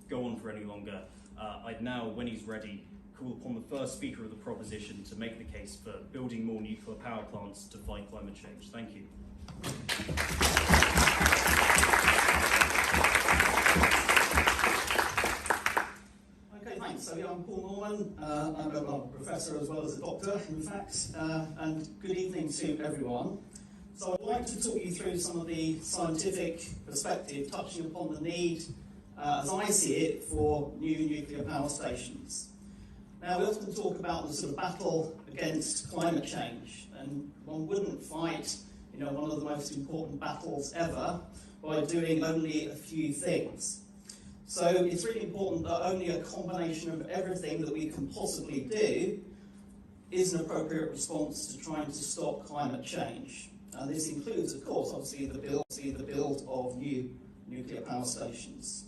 go on for any longer, I'd now, when he's ready, call upon the first speaker of the proposition to make the case for building more nuclear power plants to fight climate change. Thank you. Okay, thanks. So I'm Paul Norman. I'm a professor as well as a doctor, in fact, and good evening to everyone. So I'd like to talk you through some of the scientific perspective, touching upon the need, as I see it, for new nuclear power stations. Now, we often talk about the sort of battle against climate change, and one wouldn't fight, one of the most important battles ever by doing only a few things. So it's really important that only a combination of everything that we can possibly do is an appropriate response to trying to stop climate change. And this includes, of course, obviously the build of new nuclear power stations.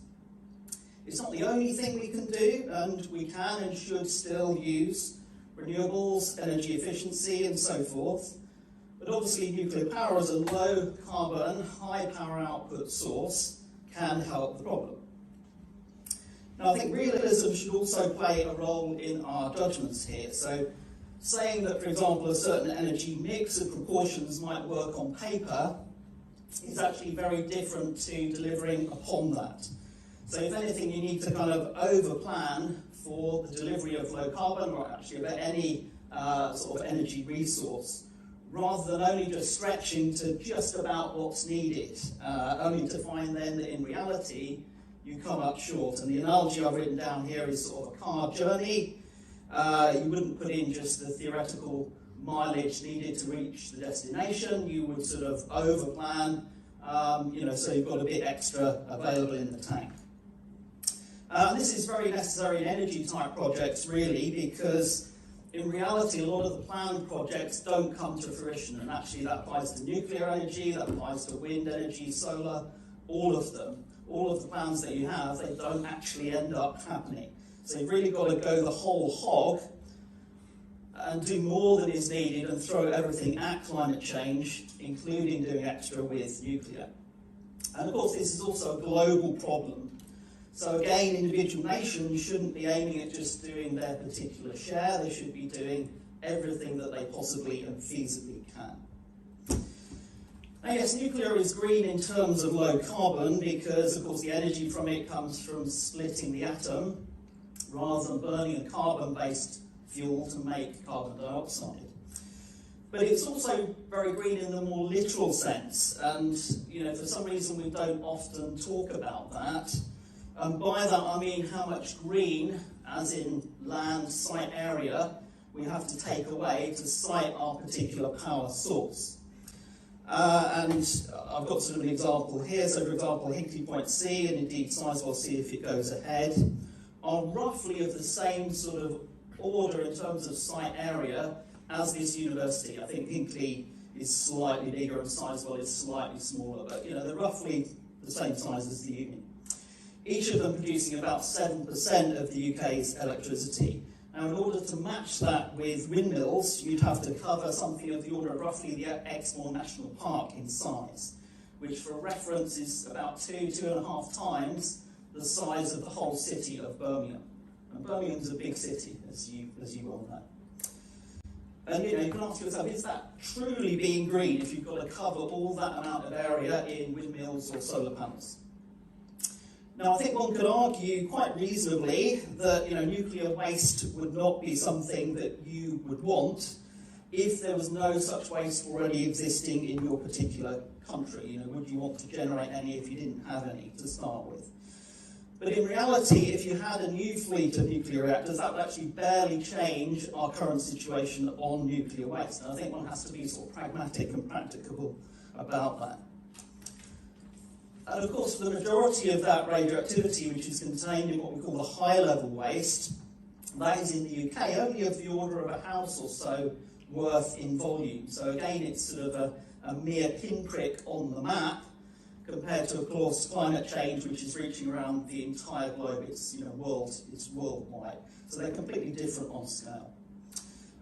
It's not the only thing we can do, and we can and should still use renewables, energy efficiency, and so forth. But obviously nuclear power as a low carbon, high power output source can help the problem. Now I think realism should also play a role in our judgments here. So saying that, for example, a certain energy mix of proportions might work on paper is actually very different to delivering upon that. So if anything, you need to kind of over-plan for the delivery of low carbon, or actually of any sort of energy resource, rather than only just stretching to just about what's needed, only to find then that in reality you come up short. And the analogy I've written down here is sort of a car journey. You wouldn't put in just the theoretical mileage needed to reach the destination. You would sort of over-plan, so you've got a bit extra available in the tank. This is very necessary in energy type projects, really, because in reality a lot of the planned projects don't come to fruition, and actually that applies to nuclear energy, that applies to wind energy, solar, all of them. All of the plans that you have, they don't actually end up happening. So you've really got to go the whole hog and do more than is needed and throw everything at climate change, including doing extra with nuclear. And of course this is also a global problem. So again, individual nations shouldn't be aiming at just doing their particular share. They should be doing everything that they possibly and feasibly can. Now yes, nuclear is green in terms of low carbon because, of course, the energy from it comes from splitting the atom rather than burning a carbon-based fuel to make carbon dioxide. But it's also very green in the more literal sense, and for some reason we don't often talk about that. By that I mean how much green, as in land, site area, we have to take away to site our particular power source. And I've got sort of an example here. So for example, Hinkley Point C, and indeed Sizewell C if it goes ahead, are roughly of the same sort of order in terms of site area as this university. I think Hinkley is slightly bigger and Sizewell is slightly smaller, but they're roughly the same size as the uni. Each of them producing about 7% of the UK's electricity. Now, in order to match that with windmills, you'd have to cover something of the order of roughly the Exmoor National Park in size, which for reference is about 2.5 times the size of the whole city of Birmingham. And Birmingham's a big city, as you well know. And you can ask yourself, is that truly being green if you've got to cover all that amount of area in windmills or solar panels? Now, I think one could argue quite reasonably that nuclear waste would not be something that you would want if there was no such waste already existing in your particular country. Would you want to generate any if you didn't have any to start with? But in reality, if you had a new fleet of nuclear reactors, that would actually barely change our current situation on nuclear waste. And I think one has to be sort of pragmatic and practicable about that. And of course, for the majority of that radioactivity, which is contained in what we call the high-level waste, that is in the UK only of the order of a house or so worth in volume. So again, it's sort of a mere pinprick on the map compared to, of course, climate change, which is reaching around the entire globe. It's it's worldwide. So they're completely different on scale.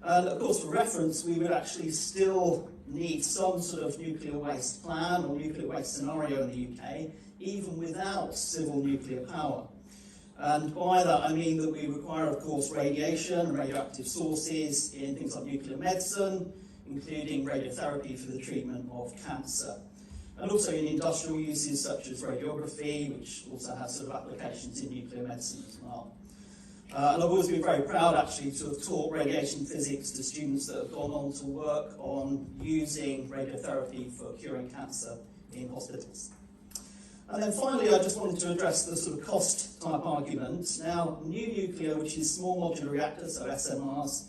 And of course, for reference, we would actually still need some sort of nuclear waste plan or nuclear waste scenario in the UK, even without civil nuclear power. And by that I mean that we require, of course, radiation and radioactive sources in things like nuclear medicine, including radiotherapy for the treatment of cancer. And also in industrial uses such as radiography, which also has sort of applications in nuclear medicine as well. And I've always been very proud actually to have taught radiation physics to students that have gone on to work on using radiotherapy for curing cancer in hospitals. And then finally, I just wanted to address the sort of cost type argument. Now, new nuclear, which is small modular reactors, so SMRs,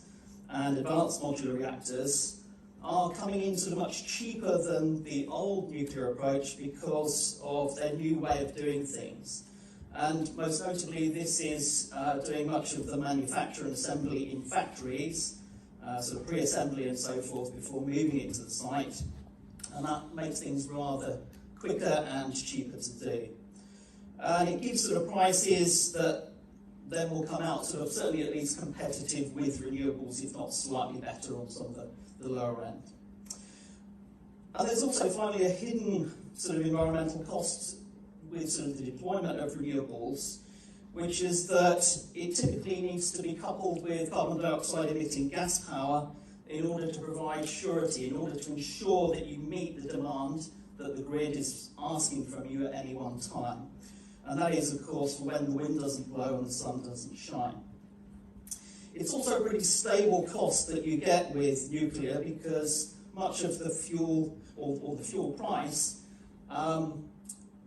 and advanced modular reactors, are coming in sort of much cheaper than the old nuclear approach because of their new way of doing things. And most notably, this is doing much of the manufacture and assembly in factories, sort of pre-assembly and so forth, before moving it to the site. And that makes things rather quicker and cheaper to do. And it gives sort of prices that then will come out sort of certainly at least competitive with renewables, if not slightly better on some of the lower end. And there's also finally a hidden sort of environmental cost with sort of the deployment of renewables, which is that it typically needs to be coupled with carbon dioxide emitting gas power in order to provide surety, in order to ensure that you meet the demand that the grid is asking from you at any one time. And that is, of course, for when the wind doesn't blow and the sun doesn't shine. It's also a pretty stable cost that you get with nuclear because much of the fuel, or the fuel price,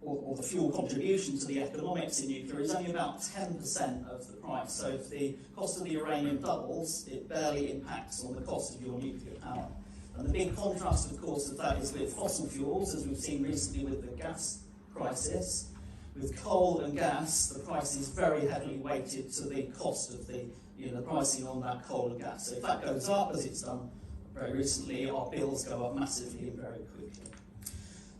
or the fuel contribution to the economics in nuclear is only about 10% of the price. So if the cost of the uranium doubles, it barely impacts on the cost of your nuclear power. And the big contrast, of course, of that is with fossil fuels, as we've seen recently with the gas crisis. With coal and gas, the price is very heavily weighted to the cost of the pricing on that coal and gas. So if that goes up, as it's done very recently, our bills go up massively and very quickly.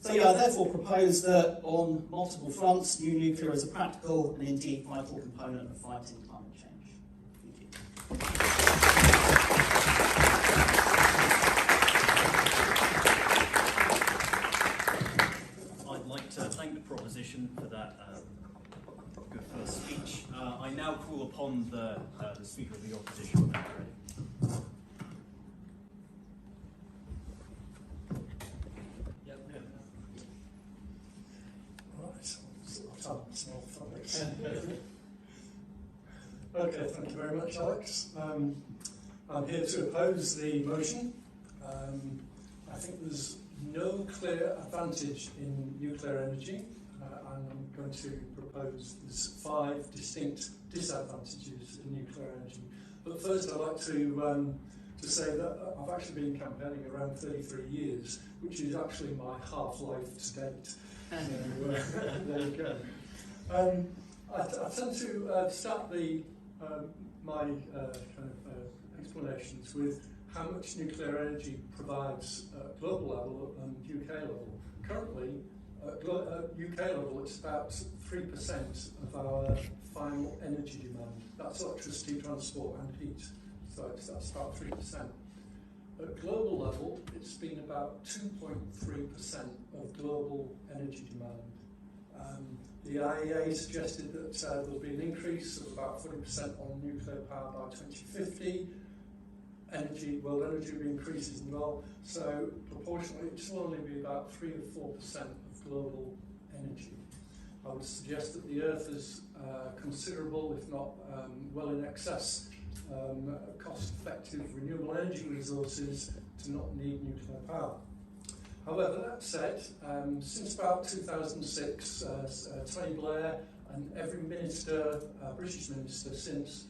So I therefore propose that on multiple fronts, new nuclear is a practical and indeed vital component of fighting climate change. Thank you. I'd like to thank the proposition for that good first speech. I now call upon the Speaker of the Opposition, when ready. Okay, thank you very much, Alex. I'm here to oppose the motion. I think there's no clear advantage in nuclear energy, and I'm going to propose there's 5 distinct disadvantages in nuclear energy. But first, I'd like to say that I've actually been campaigning around 33 years, which is actually my half-life to date. So, there you go. I tend to start my explanations with how much nuclear energy provides at global level and UK level. Currently, at UK level, it's about 3% of our final energy demand. That's electricity, transport and heat. So that's about 3%. At global level, it's been about 2.3% of global energy demand. The IEA suggested that there'll be an increase of about 40% on nuclear power by 2050. World energy will be increasing as well. So proportionally, it will only be about 3 or 4% of global energy. I would suggest that the Earth is considerable, if not well in excess, cost-effective renewable energy resources to not need nuclear power. However, that said, since about 2006, Tony Blair and every minister, British minister since,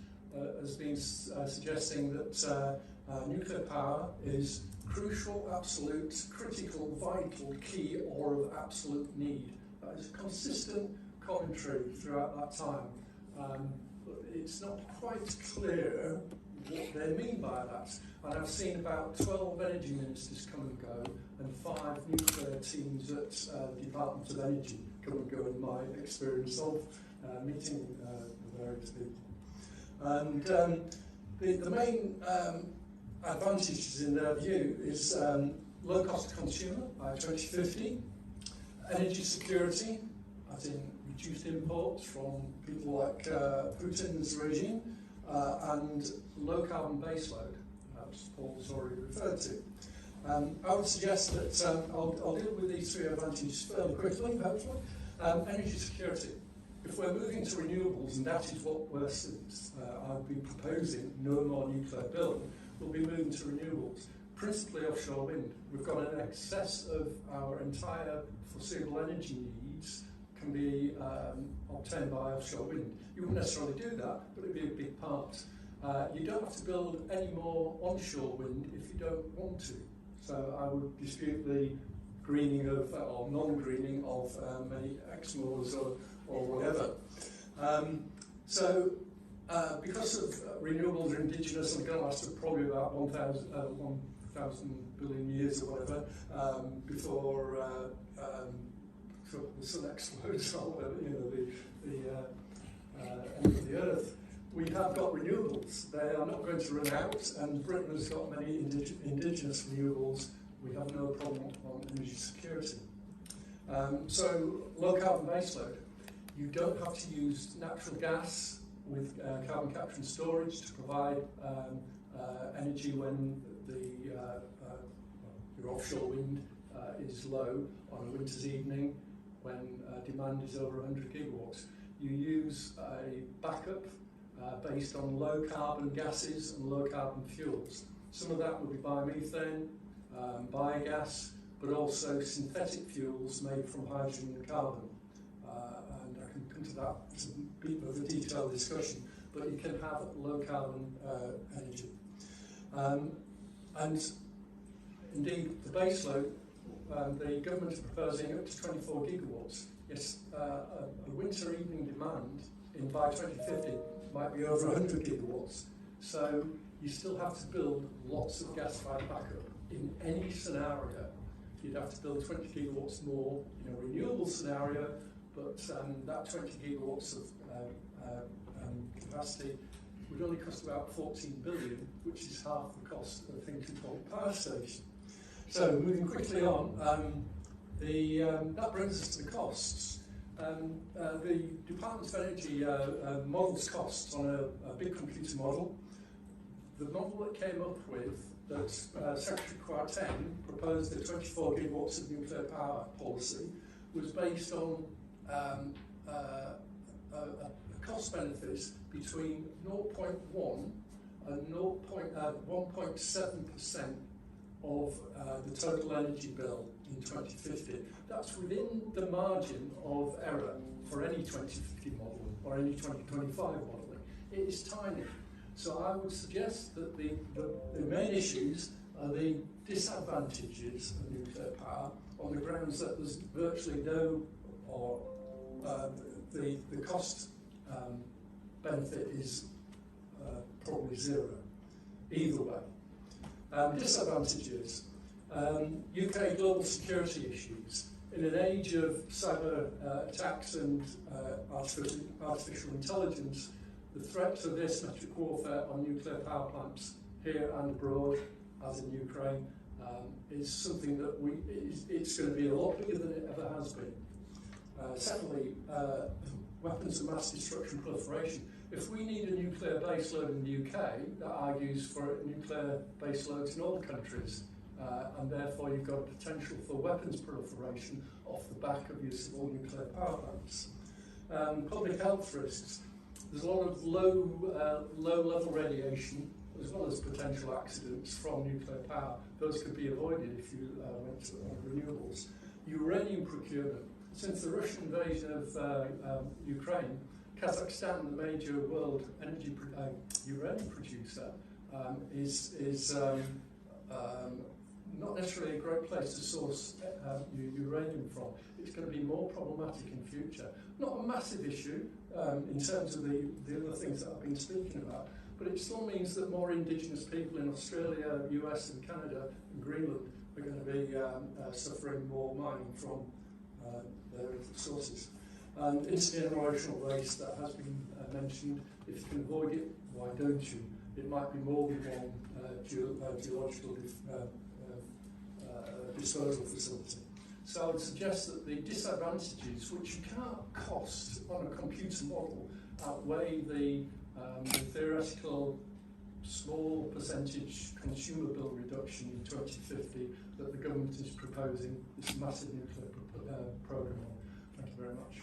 has been suggesting that nuclear power is crucial, absolute, critical, vital, key, or of absolute need. That is a consistent commentary throughout that time. But it's not quite clear what they mean by that. And I've seen about 12 energy ministers come and go, and 5 nuclear teams at the Department of Energy come and go in my experience of meeting the various people. And the main advantages in their view is low cost consumer by 2050, energy security, as in reduced imports from people like Putin's regime, and low carbon baseload, as Paul's already referred to. I would suggest that I'll deal with these three advantages fairly quickly, hopefully. Energy security. If we're moving to renewables, and that is what I've been proposing, no more nuclear build, we'll be moving to renewables, principally offshore wind. We've got an excess of our entire foreseeable energy needs can be obtained by offshore wind. You wouldn't necessarily do that, but it'd be a big part. You don't have to build any more onshore wind if you don't want to. So I would dispute the greening of, or non-greening of many Exmoors or whatever. Because of renewables are indigenous and going to last probably about 1,000 billion years or whatever before the sun explodes or whatever, the end of the earth. We have got renewables. They are not going to run out, and Britain has got many indigenous renewables. We have no problem on energy security. So low carbon baseload. You don't have to use natural gas with carbon capture and storage to provide energy when your offshore wind is low on a winter's evening when demand is over 100 gigawatts. You use a backup based on low carbon gases and low carbon fuels. Some of that will be biomethane, biogas, but also synthetic fuels made from hydrogen and carbon. And I can come to that. It's a bit of a detailed discussion, but you can have low carbon energy. And indeed, the baseload, the government is proposing up to 24 gigawatts. Yes, a winter evening demand by 2050 might be over 100 gigawatts. So you still have to build lots of gas-fired backup. In any scenario, you'd have to build 20 gigawatts more in a renewable scenario, but that 20 gigawatts of capacity would only cost about 14 billion, which is half the cost of a Hinkley Point power station. So moving quickly on, that brings us to the costs. The Department of Energy models costs on a big computer model. The model that came up with that Secretary Quarten proposed the 24 gigawatts of nuclear power policy was based on a cost benefit between 0.1 and 1.7% of the total energy bill in 2050. That's within the margin of error for any 2050 modelling or any 2025 modelling. It is tiny. So I would suggest that the main issues are the disadvantages of nuclear power on the grounds that there's virtually no, or the cost benefit is probably zero, either way. Disadvantages, UK global security issues. In an age of cyber attacks and artificial intelligence, the threat of asymmetric warfare on nuclear power plants here and abroad, as in Ukraine, is something that it's going to be a lot bigger than it ever has been. Secondly, weapons of mass destruction proliferation. If we need a nuclear baseload in the UK, that argues for nuclear baseloads in all countries, and therefore you've got a potential for weapons proliferation off the back of use of all nuclear power plants. Public health risks. There's a lot of low-level radiation, as well as potential accidents from nuclear power. Those could be avoided if you went to renewables. Uranium procurement. Since the Russian invasion of Ukraine, Kazakhstan, the major world energy uranium producer, is not necessarily a great place to source uranium from. It's going to be more problematic in future. Not a massive issue in terms of the other things that I've been speaking about, but it still means that more indigenous people in Australia, US and Canada and Greenland are going to be suffering more mining from their sources. And intergenerational waste that has been mentioned. If you can avoid it, why don't you? It might be more than one geological disposal facility. So I would suggest that the disadvantages, which you can't cost on a computer model, outweigh the theoretical small percentage consumer bill reduction in 2050 that the government is proposing this massive nuclear programme on. Thank you very much.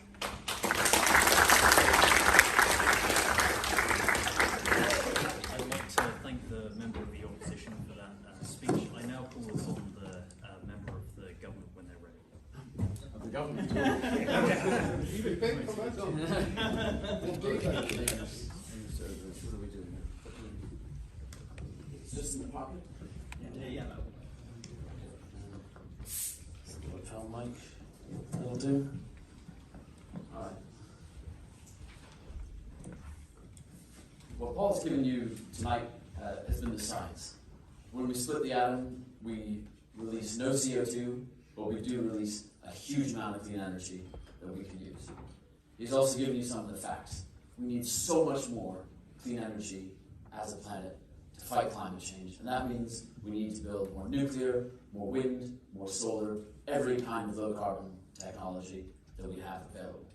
I'd like to thank the member of the opposition for that speech. I now call upon the member of the government when they're ready. Of the government? What are we doing here? It's just in the pocket? Yeah. Lapel mic. That'll do. Alright. What Paul's given you tonight has been the science. When we split the atom, we release no CO2, but we do release a huge amount of clean energy that we can use. He's also given you some of the facts. We need so much more clean energy as a planet to fight climate change, and that means we need to build more nuclear, more wind, more solar, every kind of low-carbon technology that we have available.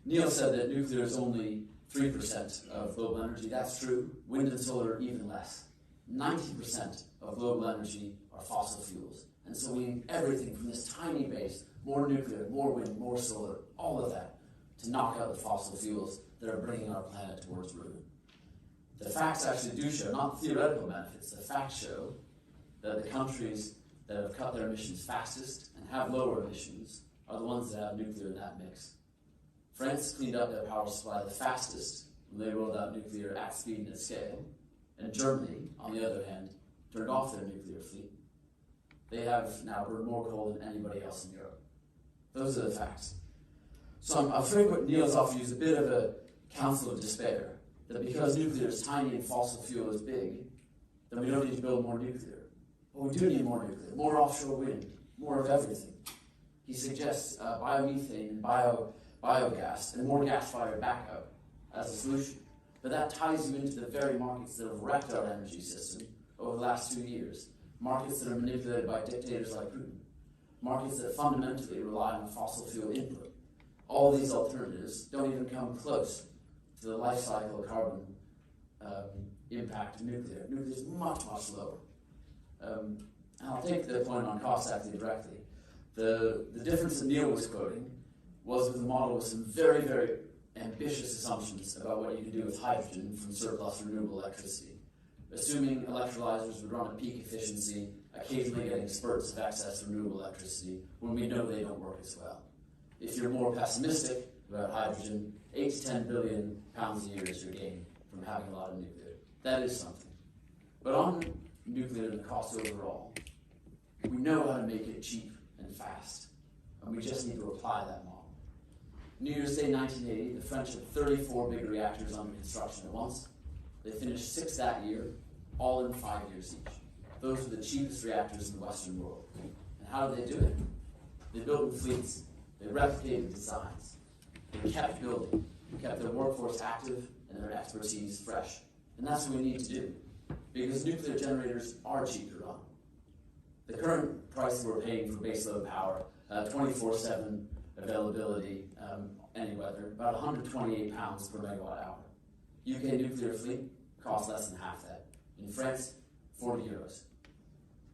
Neil said that nuclear is only 3% of global energy. That's true. Wind and solar are even less. 90% of global energy are fossil fuels. And so we need everything from this tiny base, more nuclear, more wind, more solar, all of that, to knock out the fossil fuels that are bringing our planet towards ruin. The facts actually do show, not theoretical benefits, the facts show that the countries that have cut their emissions fastest and have lower emissions are the ones that have nuclear in that mix. France cleaned up their power supply the fastest when they rolled out nuclear at speed and at scale, and Germany, on the other hand, turned off their nuclear fleet. They have now burned more coal than anybody else in Europe. Those are the facts. So I'm afraid what Neil's offered you is a bit of a counsel of despair, that because nuclear is tiny and fossil fuel is big, then we don't need to build more nuclear. But we do need more nuclear, more offshore wind, more of everything. He suggests biomethane and biogas and more gas-fired backup as a solution. But that ties you into the very markets that have wrecked our energy system over the last 2 years. Markets that are manipulated by dictators like Putin. Markets that fundamentally rely on fossil fuel input. All these alternatives don't even come close to the life cycle carbon impact of nuclear. Nuclear is much, much lower. And I'll take the point on cost actually directly. The difference that Neil was quoting was with a model with some very, very ambitious assumptions about what you can do with hydrogen from surplus renewable electricity. Assuming electrolyzers would run at peak efficiency, occasionally getting spurts of excess renewable electricity when we know they don't work as well. If you're more pessimistic about hydrogen, 8 to 10 billion pounds a year is your gain from having a lot of nuclear. That is something. But on nuclear and the cost overall, we know how to make it cheap and fast, and we just need to apply that model. New Year's Day 1980, the French had 34 big reactors under construction at once. They finished 6 that year, all in 5 years each. Those were the cheapest reactors in the Western world. And how did they do it? They built in fleets. They replicated designs. They kept building. They kept their workforce active and their expertise fresh. And that's what we need to do, because nuclear generators are cheap to run. The current price we're paying for baseload power, 24/7 availability, any weather, about 128 pounds per megawatt hour. UK nuclear fleet costs less than half that. In France, 40 euros.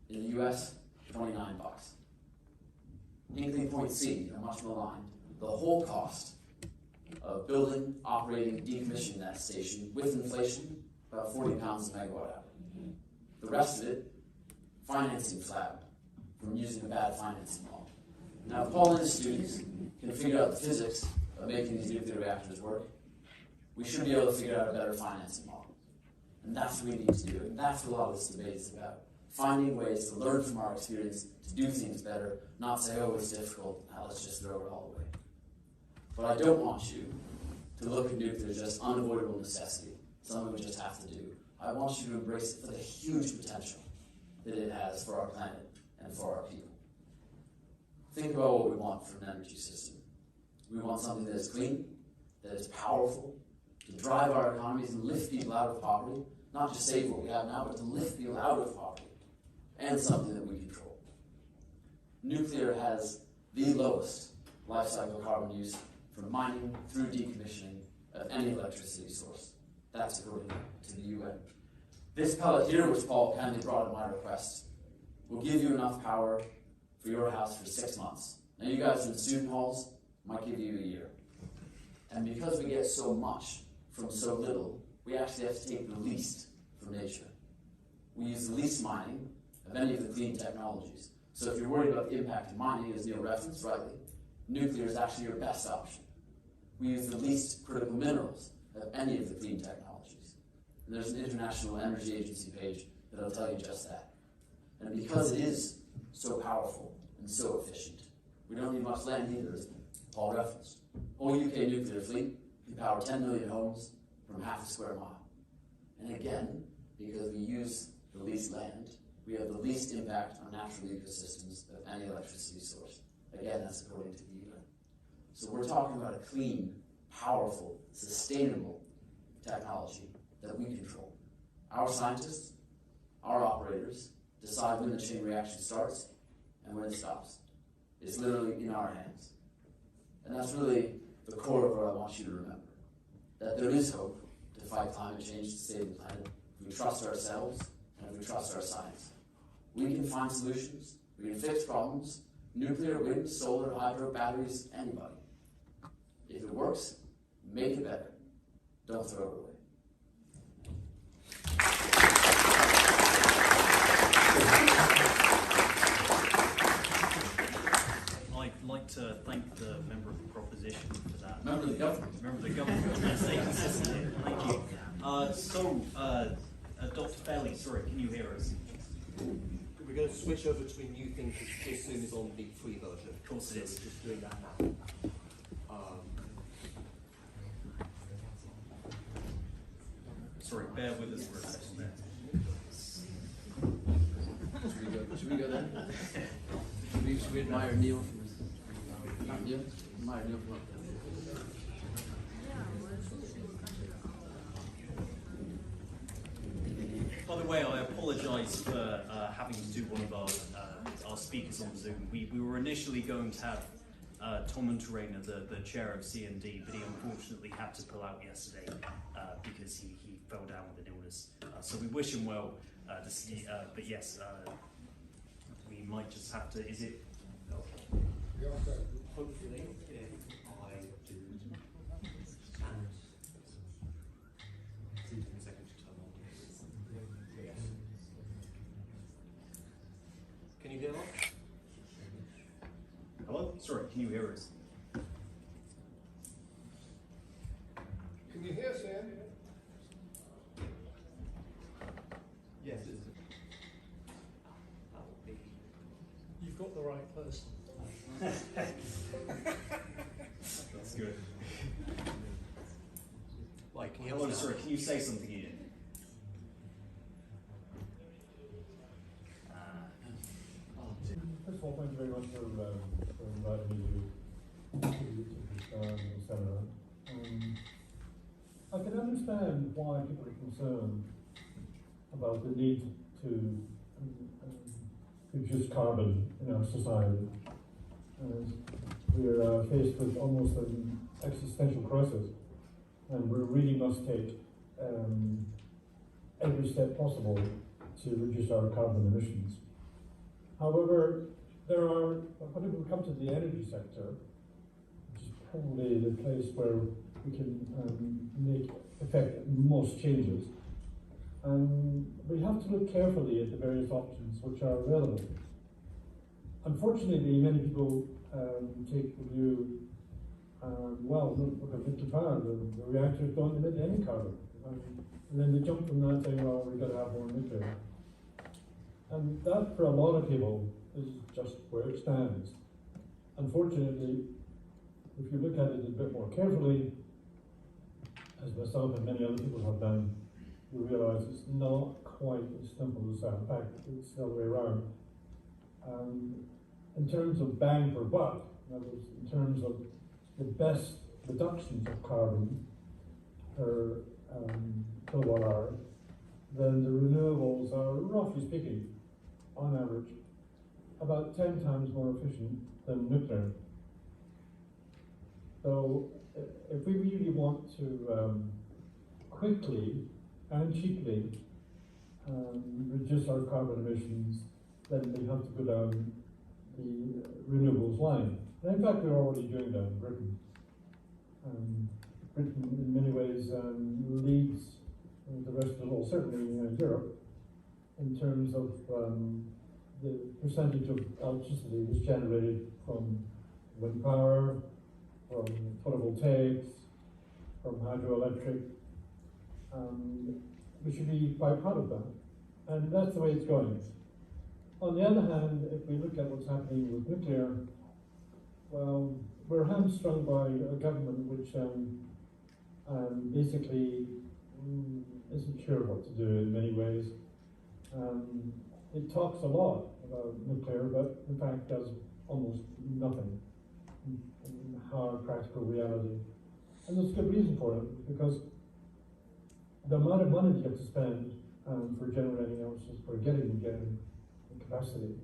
In the US, 29 bucks. Hinkley Point C, much maligned, the whole cost of building, operating, decommissioning that station with inflation, about 40 pounds a megawatt hour. The rest of it, financing flab from using a bad financing model. Now, if Paul and his students can figure out the physics of making these nuclear reactors work, we should be able to figure out a better financing model. And that's what we need to do. And that's what a lot of this debate is about. Finding ways to learn from our experience, to do things better, not say, oh, it's difficult, now let's just throw it all away. But I don't want you to look at nuclear as just unavoidable necessity, something we just have to do. I want you to embrace it for the huge potential that it has for our planet and for our people. Think about what we want from an energy system. We want something that is clean, that is powerful, to drive our economies and lift people out of poverty, not just save what we have now, but to lift people out of poverty, and something that we control. nuclear has the lowest life cycle carbon use from mining through decommissioning of any electricity source. That's according to the UN. This pellet here, which Paul kindly brought at my request, will give you enough power for your house for 6 months. Now you guys in student halls might give you a year. And because we get so much from so little, we actually have to take the least from nature. We use the least mining of any of the clean technologies. So if you're worried about the impact of mining, as Neil referenced rightly, nuclear is actually your best option. We use the least critical minerals of any of the clean technologies. And there's an International Energy Agency page that'll tell you just that. And because it is so powerful and so efficient, we don't need much land either, as Paul referenced. Whole UK nuclear fleet can power 10 million homes from half a square mile. And again, because we use the least land, we have the least impact on natural ecosystems of any electricity source. Again, that's according to the UN. So we're talking about a clean, powerful, sustainable technology that we control. Our scientists, our operators, decide when the chain reaction starts and when it stops. It's literally in our hands. And that's really the core of what I want you to remember. That there is hope to fight climate change, to save the planet, if we trust ourselves and if we trust our science. We can find solutions. We can fix problems. Nuclear, wind, solar, hydro, batteries, anybody. If it works, make it better. Don't throw it away. I'd like to thank the member of the proposition for that. Member of the government. Member of the government. Yes, stay consistent here. Thank you. Dr. Fairlie, sorry, can you hear us? We're going to switch over to a new thing as soon as on the free version. Of course it is. We're just doing that now. Sorry, bear with us for a second there. Should we go then? Should we admire Neil from his... Neil? Admire Neil from... By the way, I apologise for having to do one of our speakers on Zoom. We were initially going to have Tom Unterrainer, the chair of CND, but he unfortunately had to pull out yesterday because he fell down with an illness. So we wish him well, but yes, we might just have to, is it? Hopefully, if I do... Can you hear us? Hello? Sorry, can you hear us? Can you hear us, Ian? Yes. You've got the right person. That's good. Like, can you Hello, hear us now? sorry, can you say something, Ian? First of all, thank you very much for inviting me to this seminar. I can understand why people are concerned about the need to reduce carbon in our society. We're faced with almost an existential crisis, and we really must take every step possible to reduce our carbon emissions. However, when we come to the energy sector, which is probably the place where we can affect most changes, we have to look carefully at the various options which are available. Unfortunately, many people take the view, well, look at nuclear power, the reactors don't emit any carbon. And then they jump from that saying, well, we've got to have more nuclear. And that, for a lot of people, is just where it stands. Unfortunately, if you look at it a bit more carefully, as myself and many other people have done, you realise it's not quite as simple as that. In fact, it's the other way around. In terms of bang for buck, in other words, in terms of the best reductions of carbon per kilowatt hour, then the renewables are, roughly speaking, on average, about 10 times more efficient than nuclear. So if we really want to quickly and cheaply reduce our carbon emissions, then we have to go down the renewables line. And in fact, we're already doing that in Britain. Britain, in many ways, leads the rest of the world, certainly Europe, in terms of the percentage of electricity that's generated from wind power, from photovoltaics, from hydroelectric. We should be quite proud of that. And that's the way it's going. On the other hand, if we look at what's happening with nuclear, well, we're hamstrung by a government which basically isn't sure what to do in many ways. It talks a lot about nuclear, but in fact does almost nothing in hard practical reality. And there's good reason for it, because the amount of money you have to spend for generating electricity, for getting capacity,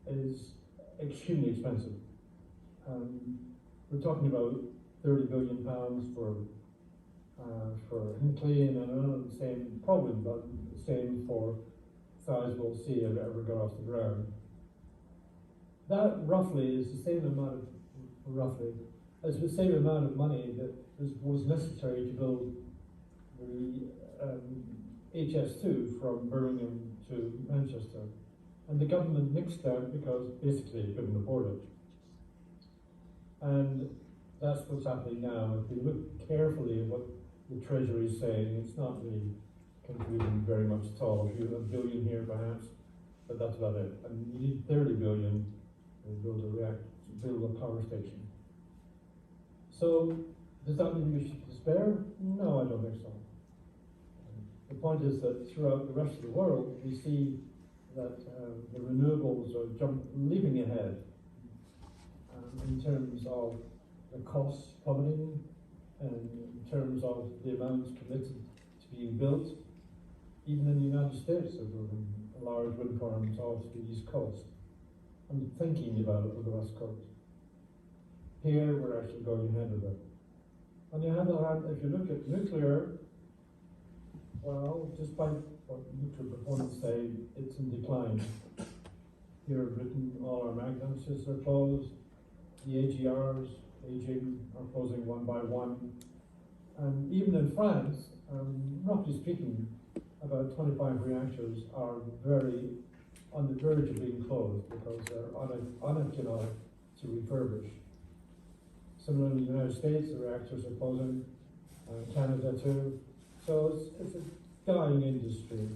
is extremely expensive. We're talking about £30 billion for Hinkley, and another the same, probably about the same for Sizewell C if it ever got off the ground. That roughly is the same amount of money that was necessary to build the HS2 from Birmingham to Manchester. And the government nixed that because basically it couldn't afford it. And that's what's happening now. If we look carefully at what the Treasury is saying, it's not really contributing very much at all. A few $1 billion here perhaps, but that's about it. And you need 30 billion to build a power station. So, does that mean we should despair? No, I don't think so. The point is that throughout the rest of the world, we see that the renewables are leaping ahead in terms of the costs plummeting, and in terms of the amounts committed to being built. Even in the United States, they're building large wind farms off the East Coast. I'm thinking about it for the West Coast. Here, we're actually going ahead with it. On the other hand, if you look at nuclear, well, despite what nuclear proponents say, it's in decline. Here in Britain, all our magnets are closed. The AGRs, aging, are closing one by one. And even in France, roughly speaking, about 25 reactors are very on the verge of being closed because they're uneconomic to refurbish. Similarly, in the United States, the reactors are closing, Canada too. So it's a dying industry.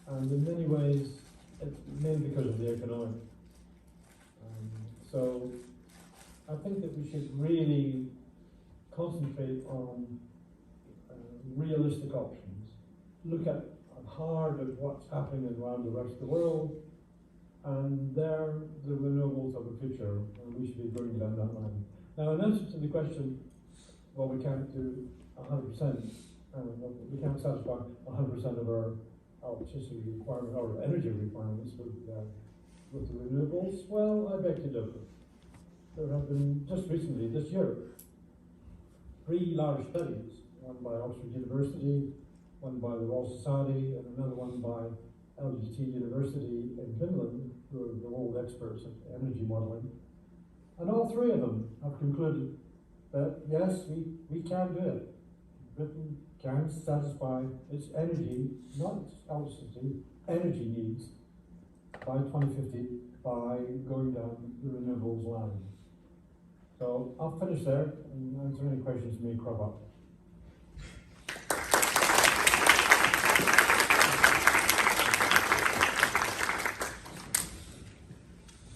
And in many ways, it's mainly because of the economic. So I think that we should really concentrate on realistic options. Look hard at what's happening around the rest of the world, and they're the renewables of the future, and we should be going down that line. Now, in answer to the question, well, we can't do 100%, we can't satisfy 100% of our electricity requirement or energy requirements with the renewables. Well, I beg to differ. There have been, just recently, this year, 3 large studies, one by Oxford University, one by the Royal Society, and another one by LGT University in Finland, who are the world experts at energy modelling. And all 3 of them have concluded that, yes, we can do it. Britain can satisfy its energy, not electricity, energy needs by 2050 by going down the renewables line. So I'll finish there and answer any questions that may crop up.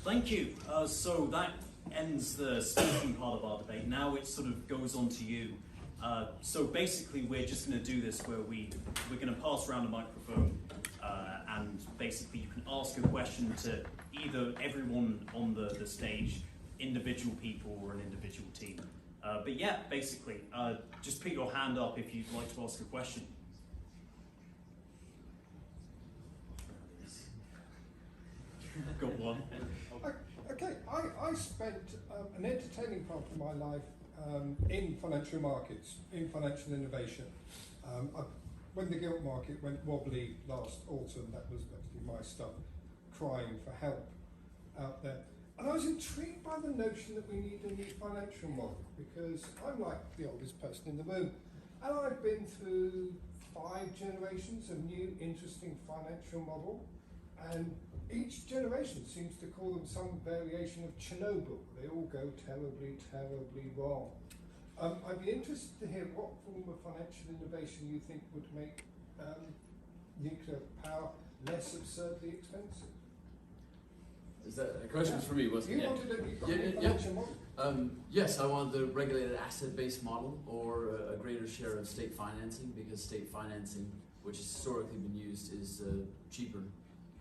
Thank you. So that ends the speaking part of our debate. Now it sort of goes on to you. So basically, we're just going to do this where we're going to pass around a microphone, and basically you can ask a question to either everyone on the stage, individual people, or an individual team. But yeah, basically, just put your hand up if you'd like to ask a question. got one. Okay, I spent an entertaining part of my life in financial markets, in financial innovation. When the gilt market went wobbly last autumn, that was actually my stuff, crying for help out there. And I was intrigued by the notion that we need a new financial model, because I'm like the oldest person in the room, and I've been through 5 generations of new interesting financial model, and each generation seems to call them some variation of Chernobyl. They all go terribly, terribly wrong. I'd be interested to hear what form of financial innovation you think would make nuclear power less absurdly expensive. Is that a question for me, wasn't it? You wanted a financial model? Yes, I want the regulated asset-based model, or a greater share of state financing, because state financing, which has historically been used, is cheaper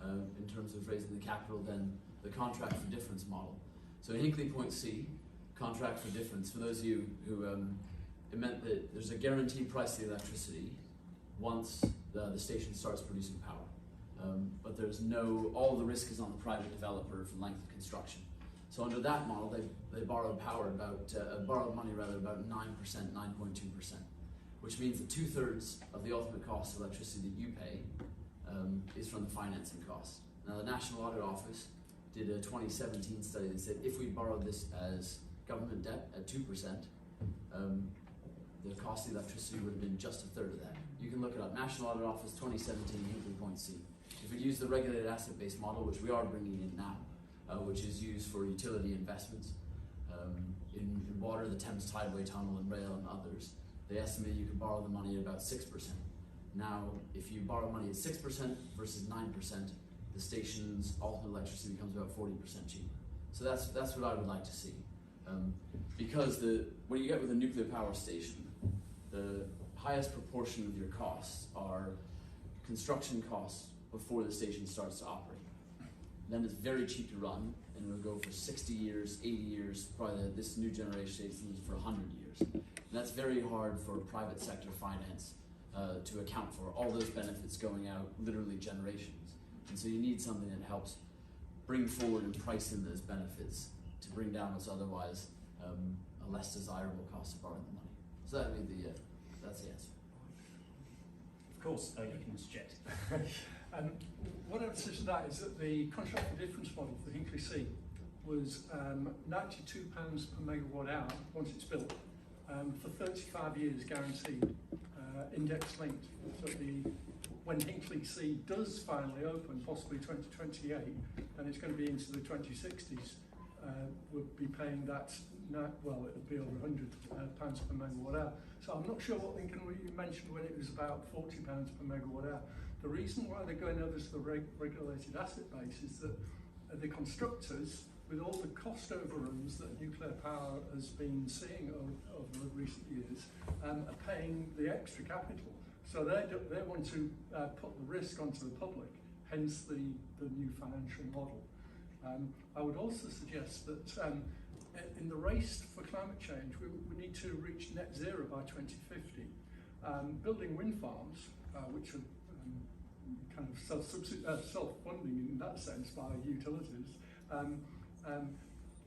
in terms of raising the capital than the contract for difference model. So in Hinkley Point C, contract for difference, for those of you who, it meant that there's a guaranteed price of the electricity once the station starts producing power. But there's all the risk is on the private developer for length of construction. So under that model, they borrowed borrowed money about 9%, 9.2%, which means that 2/3 of the ultimate cost of electricity that you pay is from the financing cost. Now the National Audit Office did a 2017 study that said if we borrowed this as government debt at 2%, the cost of the electricity would have been just 1/3 of that. You can look it up. National Audit Office 2017 Hinkley Point C. If we use the regulated asset-based model, which we are bringing in now, which is used for utility investments in water, the Thames Tideway Tunnel and rail and others, they estimate you can borrow the money at about 6%. Now, if you borrow money at 6% versus 9%, the station's ultimate electricity becomes about 40% cheaper. So that's what I would like to see. Because when you get with a nuclear power station, the highest proportion of your costs are construction costs before the station starts to operate. Then it's very cheap to run, and it'll go for 60 years, 80 years, probably this new generation station for 100 years. And that's very hard for private sector finance to account for, all those benefits going out literally generations. And so you need something that helps bring forward and price in those benefits to bring down what's otherwise a less desirable cost of borrowing the money. So that's the answer. Of course, you can interject. What I would say to that is that the contract for difference model for Hinkley C was £92 per megawatt hour once it's built, for 35 years guaranteed, index linked. So when Hinkley C does finally open, possibly 2028, and it's going to be into the 2060s, we'll be paying that, it'll be over £100 per megawatt hour. So I'm not sure what Lincoln you mentioned when it was about £40 per megawatt hour. The reason why they're going over to the regulated asset base is that the constructors, with all the cost overruns that nuclear power has been seeing over recent years, are paying the extra capital. So they want to put the risk onto the public, hence the new financial model. I would also suggest that in the race for climate change, we need to reach net zero by 2050. Building wind farms, which are kind of self-funding in that sense by utilities,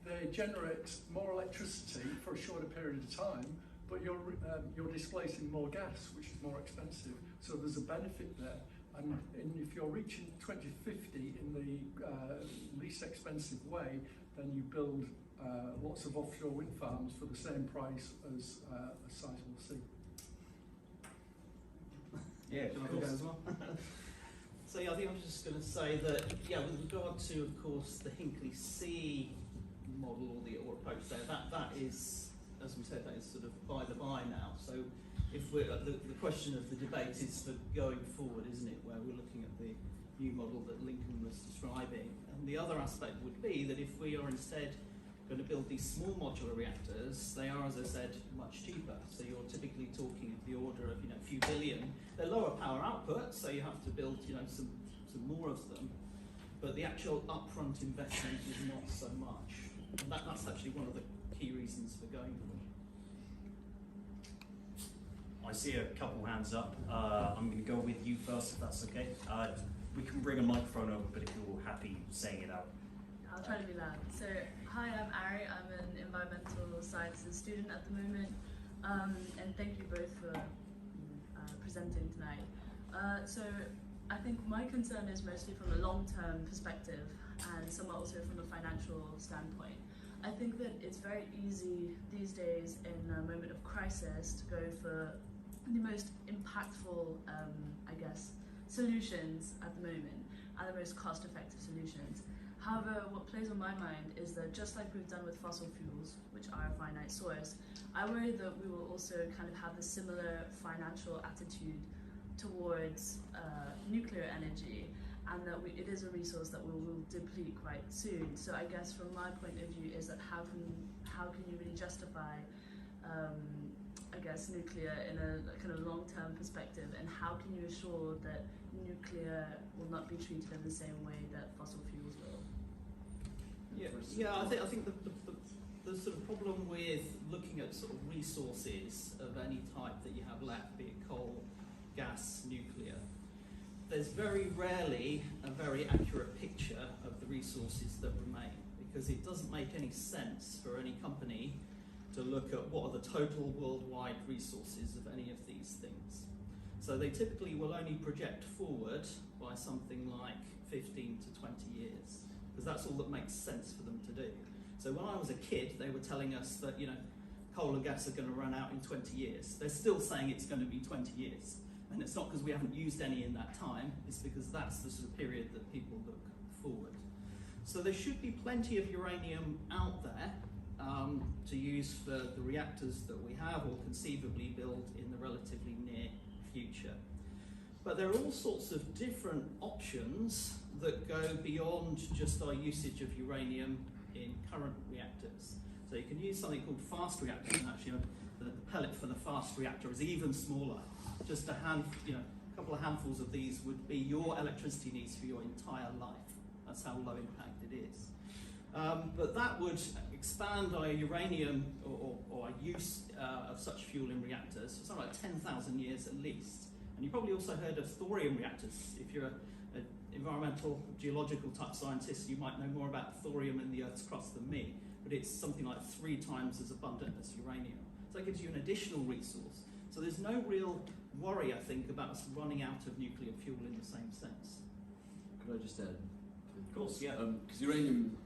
they generate more electricity for a shorter period of time, but you're displacing more gas, which is more expensive. So there's a benefit there. And if you're reaching 2050 in the least expensive way, then you build lots of offshore wind farms for the same price as a sizable sea. Yeah, can I go as well? So yeah, I think I'm just going to say that, with regard to, of course, the Hinkley C model or approach there, that is, as we said, that is sort of by the by now. So if we're the question of the debate is for going forward, isn't it, where we're looking at the new model that Lincoln was describing. And the other aspect would be that if we are instead going to build these small modular reactors, they are, as I said, much cheaper. So you're typically talking of the order of a few billion. They're lower power output, so you have to build some more of them. But the actual upfront investment is not so much. And that's actually one of the key reasons for going for it. I see a couple hands up. I'm going to go with you first, if that's okay. we can bring a microphone over, but if you're happy saying it out. I'll try to be loud. So, hi, I'm Ari. I'm an environmental sciences student at the moment, and thank you both for presenting tonight. So, I think my concern is mostly from a long-term perspective and somewhat also from a financial standpoint. I think that it's very easy these days in a moment of crisis to go for the most impactful, I guess, solutions at the moment and the most cost-effective solutions. However, what plays on my mind is that just like we've done with fossil fuels, which are a finite source, I worry that we will also kind of have a similar financial attitude towards nuclear energy, and that it is a resource that we will deplete quite soon. So I guess from my point of view is that how can you really justify I guess nuclear in a kind of long-term perspective, and how can you assure that nuclear will not be treated in the same way that fossil fuels will? Yeah, I think the sort of problem with looking at sort of resources of any type that you have left, be it coal, gas, nuclear, there's very rarely a very accurate picture of the resources that remain, because it doesn't make any sense for any company to look at what are the total worldwide resources of any of these things. So they typically will only project forward by something like 15 to 20 years, because that's all that makes sense for them to do. So when I was a kid, they were telling us that, you know, coal and gas are going to run out in 20 years. They're still saying it's going to be 20 years. And it's not because we haven't used any in that time, it's because that's the sort of period that people look forward. So there should be plenty of uranium out there to use for the reactors that we have or conceivably build in the relatively near future. But there are all sorts of different options that go beyond just our usage of uranium in current reactors. So you can use something called fast reactors, and actually the pellet for the fast reactor is even smaller. Just a couple of handfuls of these would be your electricity needs for your entire life. That's how low impact it is. But that would expand our uranium or our use of such fuel in reactors for something like 10,000 years at least. And you probably also heard of thorium reactors. If you're an environmental geological type scientist, you might know more about thorium in the Earth's crust than me, but it's something like 3 times as abundant as uranium. So that gives you an additional resource. So there's no real worry, I think, about us running out of nuclear fuel in the same sense. Could I just add? Of course, yeah. Because uranium,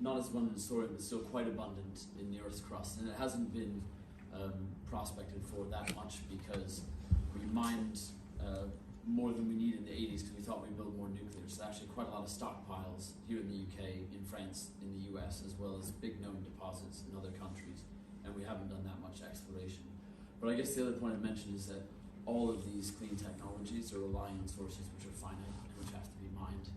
not as abundant as thorium, but still quite abundant in the Earth's crust, and it hasn't been prospected for that much because we mined more than we need in the 80s because we thought we'd build more nuclear. So actually quite a lot of stockpiles here in the UK, in France, in the US, as well as big known deposits in other countries, and we haven't done that much exploration. But I guess the other point I'd mention is that all of these clean technologies are relying on sources which are finite and which have to be mined.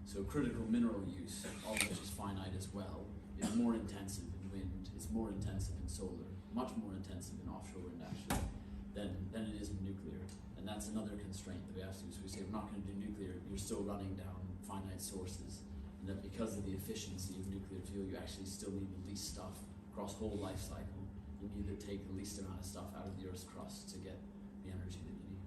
So critical mineral use, all of which is finite as well, is more intensive in wind, it's more intensive in solar, much more intensive in offshore wind actually, than it is in nuclear. And that's another constraint that we have to do. So we say we're not going to do nuclear, you're still running down finite sources. And that because of the efficiency of nuclear fuel, you actually still need the least stuff across whole life cycle. You need to take the least amount of stuff out of the Earth's crust to get the energy that you need.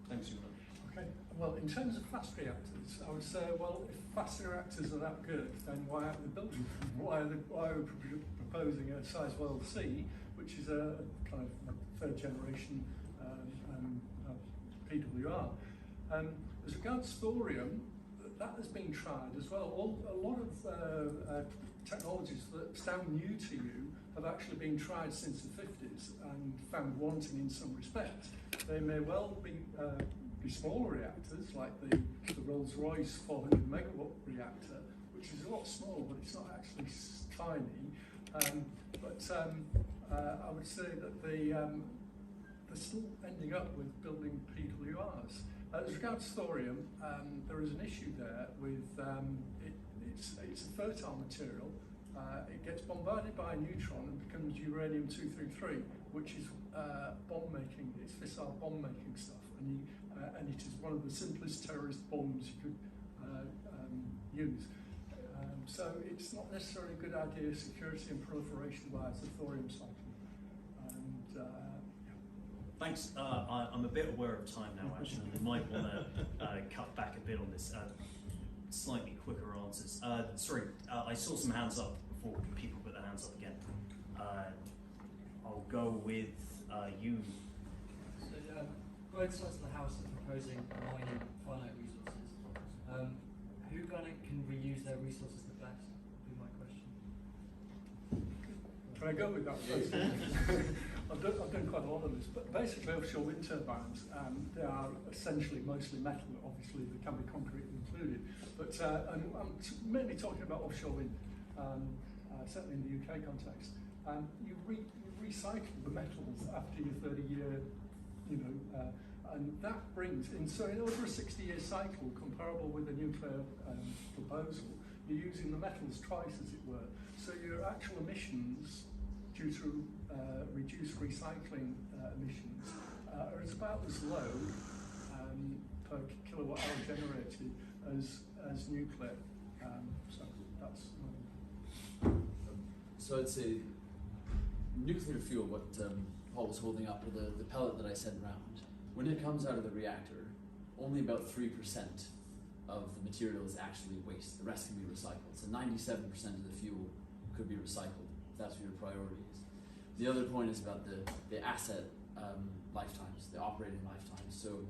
Thanks, Ian. Okay, well, in terms of fast reactors, I would say, well, if fast reactors are that good, then why aren't they building them? Why are we proposing a Sizewell C, which is a kind of third generation PWR? As regards thorium, that has been tried as well. A lot of technologies that sound new to you have actually been tried since the 50s and found wanting in some respects. They may well be smaller reactors, like the Rolls-Royce 400 megawatt reactor, which is a lot smaller, but it's not actually tiny. I would say that they're still ending up with building PWRs. As regards thorium, there is an issue there with it's a fertile material. It gets bombarded by a neutron and becomes uranium-233, which is bomb making. It's fissile bomb making stuff, and it is one of the simplest terrorist bombs you could use. So it's not necessarily a good idea, security and proliferation-wise, the thorium cycle. And Thanks. I'm a bit aware of time now, actually. We might want to cut back a bit on this. Slightly quicker answers. Sorry, I saw some hands up before people put their hands up again. I'll go with you. So, both sides of the house are proposing mining finite resources. Who can reuse their resources the best? Would be my question. Can I go with that first? I've done quite a lot of this, but basically offshore wind turbines, they are essentially mostly metal. Obviously, there can be concrete included, but and I'm mainly talking about offshore wind, certainly in the UK context. You recycle the metals after your 30-year, and that brings in. So in over a 60-year cycle, comparable with a nuclear proposal, you're using the metals twice, as it were. So your actual emissions, due to reduced recycling emissions, are about as low per kilowatt hour generated as nuclear. So that's. So I'd say nuclear fuel, what Paul was holding up, or the pellet that I sent around, when it comes out of the reactor, only about 3% of the material is actually waste. The rest can be recycled. So 97% of the fuel could be recycled, if that's what your priority is. The other point is about the asset lifetimes, the operating lifetimes. So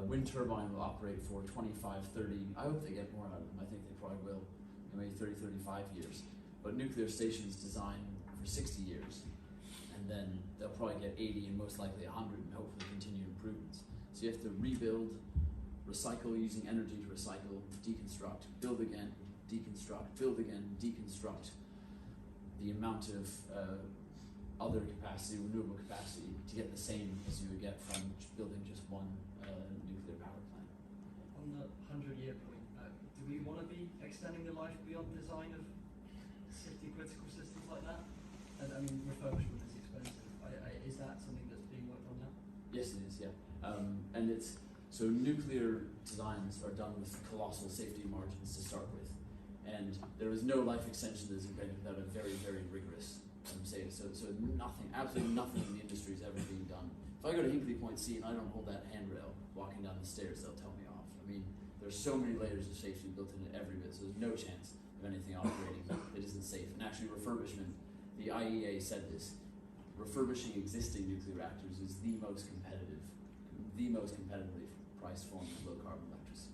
wind turbine will operate for 25, 30, I hope they get more out of them. I think they probably will, maybe 30, 35 years. But nuclear stations design for 60 years, and then they'll probably get 80 and most likely 100 and hopefully continue improvements. So you have to rebuild, recycle using energy to recycle, deconstruct, build again, deconstruct, build again, deconstruct. The amount of other capacity, renewable capacity, to get the same as you would get from building just one nuclear power plant. On the 100-year point, do we want to be extending the life beyond design of city-critical systems like that? And I mean, refurbishment is expensive. Is that something that's being worked on now? Yes, it is, yeah. And it's, so nuclear designs are done with colossal safety margins to start with. And there is no life extension that is invented without a very, very rigorous safety. So nothing, absolutely nothing in the industry is ever being done. If I go to Hinkley Point C and I don't hold that handrail walking down the stairs, they'll tell me off. I mean, there's so many layers of safety built into every bit, so there's no chance of anything operating that isn't safe. And actually refurbishment, the IEA said this, refurbishing existing nuclear reactors is the most competitively priced form of low carbon electricity.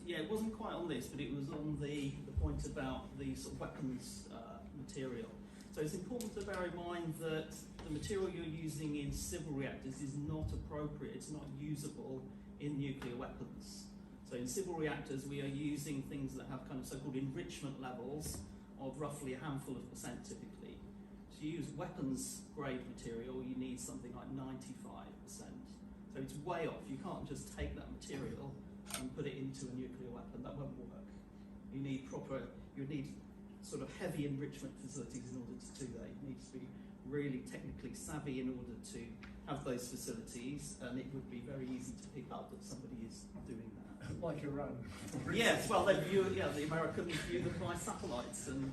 Yeah, it wasn't quite on this, but it was on the point about the sort of weapons material. So it's important to bear in mind that the material you're using in civil reactors is not appropriate, it's not usable in nuclear weapons. So in civil reactors, we are using things that have kind of so-called enrichment levels of roughly a handful of percent typically. To use weapons-grade material, you need something like 95%. So it's way off. You can't just take that material and put it into a nuclear weapon. That won't work. You need sort of heavy enrichment facilities in order to do that. You need to be really technically savvy in order to have those facilities, and it would be very easy to pick up that somebody is doing that. Like Iran. Yes, well, the Americans view them by satellites and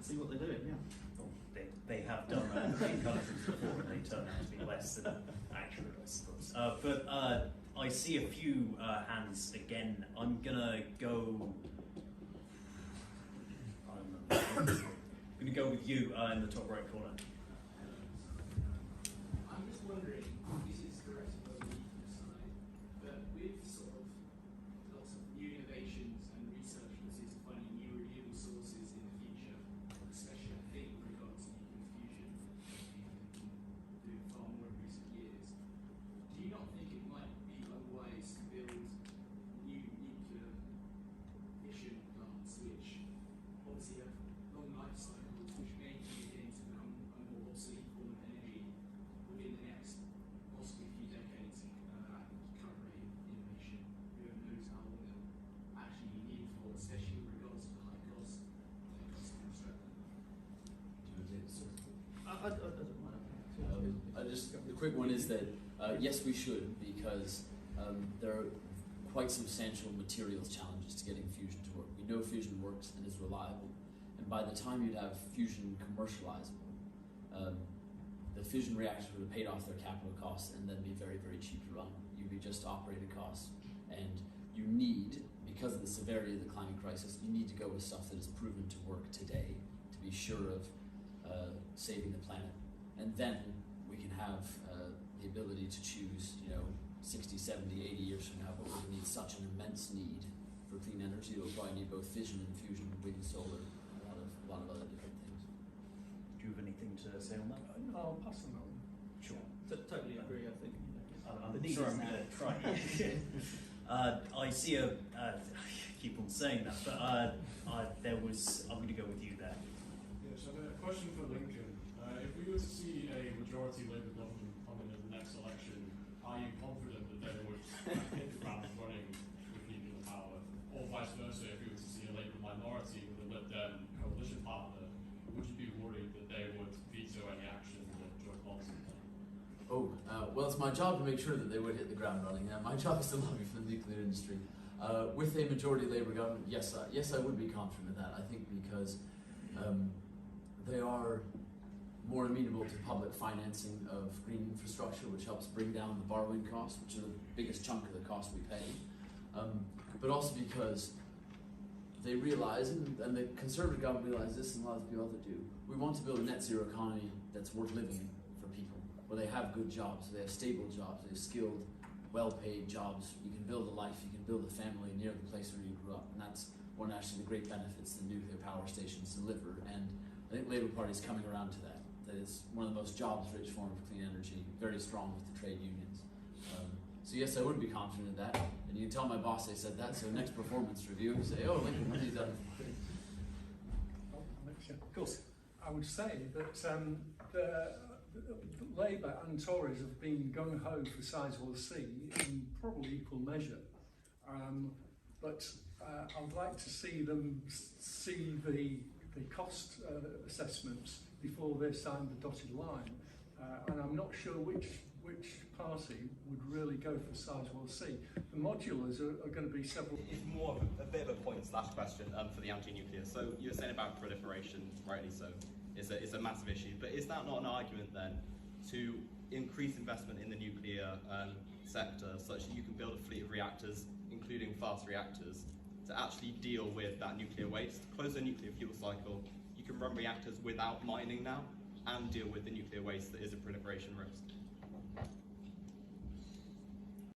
see what they're doing, yeah. They have done that in many countries before, and they turn out to be less than accurate, I suppose. But I see a few hands again. I'm gonna go with you in the top right corner. I'm just wondering if this is correct on the legal side, but with sort of lots of new innovations and research that is finding new renewable sources in the future, especially I think with regard to nuclear fusion, doing far more in recent years, do you not think it might be unwise to build new nuclear fission plants which obviously have long life cycles, which may begin to become a more obsolete form of energy within the next possibly few decades at current rate of innovation? Who knows how long they'll actually be needed for, especially with regards to the high cost to construct them. I don't mind. The quick one is that yes, we should, because there are quite substantial materials challenges to getting fusion to work. We know fusion works and is reliable, and by the time you'd have fusion commercializable, the fission reactors would have paid off their capital costs and then be very, very cheap to run. You'd be just operating costs. And you need, because of the severity of the climate crisis, you need to go with stuff that is proven to work today to be sure of saving the planet. And then we can have the ability to choose, 60, 70, 80 years from now, but we're going to need such an immense need for clean energy. We'll probably need both fission and fusion, wind, solar, a lot of other different things. Do you have anything to say on that? I'll pass them on. Sure. Totally agree, I think. I'm The need sure is I'm now. going to try. I see I keep on saying that, but I'm going to go with you there. Yes, I have a question for Lincoln. If we were to see a majority Labour government coming in the next election, are you confident that they would hit the ground running with nuclear power? Or vice versa, if you were to see a Labour minority with a Lib Dem coalition partner, would you be worried that they would veto any action that George Johnson done? Well, it's my job to make sure that they would hit the ground running. My job is to lobby for the nuclear industry. With a majority Labour government, yes, I would be confident of that. I think because they are more amenable to public financing of green infrastructure, which helps bring down the borrowing costs, which are the biggest chunk of the cost we pay. But also because they realize, and the Conservative government realize this, and a lot of people that do, we want to build a net zero economy that's worth living in for people, where they have good jobs, they have stable jobs, they have skilled, well-paid jobs. You can build a life, you can build a family near the place where you grew up, and that's one of actually the great benefits that nuclear power stations deliver. And I think the Labour Party is coming around to that. That it's one of the most jobs-rich forms of clean energy, very strong with the trade unions. So yes, I would be confident of that. And you can tell my boss I said that, so next performance review, say, oh, Lincoln, what have you done? Of course, I would say that the Labour and Tories have been gung-ho for Sizewell C in probably equal measure. But I would like to see them see the cost assessments before they sign the dotted line. And I'm not sure which party would really go for Sizewell C. The modulars are going to be several... It's more of a bit of a point/question for the anti-nuclear. So you were saying about proliferation, rightly so, it's a massive issue. But is that not an argument then to increase investment in the nuclear sector such that you can build a fleet of reactors, including fast reactors, to actually deal with that nuclear waste, close the nuclear fuel cycle? You can run reactors without mining now and deal with the nuclear waste that is a proliferation risk.